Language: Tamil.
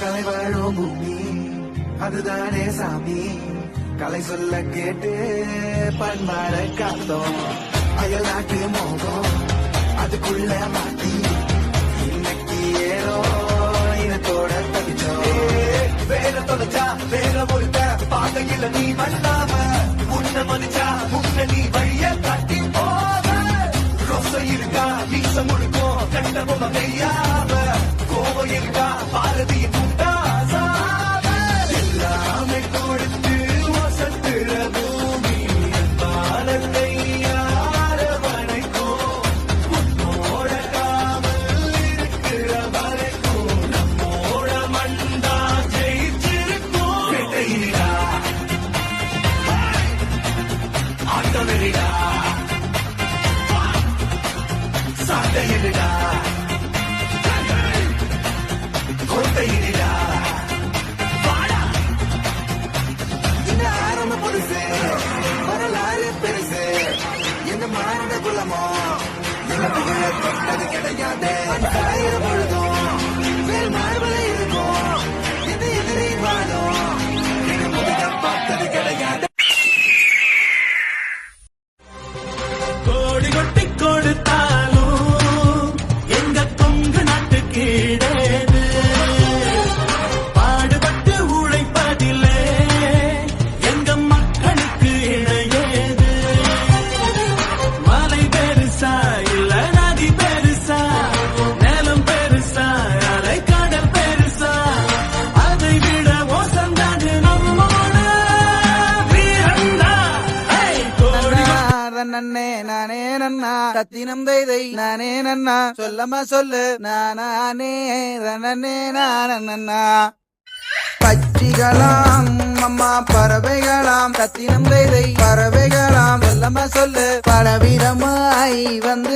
கலை வாழும் பூமி அதுதானே சாமி கலை சொல்ல கேட்டு பண்பாட காத்தோம் அயல் நாட்டு மோகம் அதுக்குள்ள மாட்டி இன்னைக்கு ஏறோ இனத்தோட தவிச்சோம் வேற தொலைச்சா வேற ஒருத்த பாதையில நீ பண்ணாம உன்ன மதிச்சா உன்ன நீ வழிய காட்டி போக ரொச இருக்கா வீச முழுக்கும் கண்ட பொம்மை மெய்யாம கோவம் இருக்கா பாரதியின் முட்டாசாம எல்லாமே கொடுத்து வசத்துற பூமி பாலத்தை யாரவணைக்கும் உன்னோட காவல் இருக்கிற வரைக்கும் நம்மோட மண்டா ஜெயிச்சிருக்கும் வெட்டையிடா ஆட்டவெறிடா சாட்டையிடா கோட்டையிடா இந்த ஆரம்ப பொருசு வரலாறு பெருசு எங்க மாநில குலமோ எங்க புகழ தொட்டது கிடையாது ஆயிரம் பொழுதும் வேல் மார்பல இருக்கும் எது எதிரி வாழும் எங்க முதுக பார்த்தது கிடையாது கோடி கொட்டி கொடுத்தாலும் எங்க கொங்கு நாட்டு கீழேது பாடுபட்டு உழைப்பதில்லை எங்க மக்களுக்கு இணையேது மலை பெருசா இல்ல நதி பெருசா நிலம் பெருசா அலை கடல் பெருசா அதை விட மோசம்தாது நம்மோட வீரந்தா நன்னே நானே நன்னா சத்தினம் தைதை நானே நன்னா சொல்லமா சொல்லு நானே நன்னே நானண்ணா பட்சிகளாம் அம்மா பறவைகளாம் சத்தினம் தைதை பறவைகளாம் சொல்லமா சொல்லு பலவிதமாய் வந்து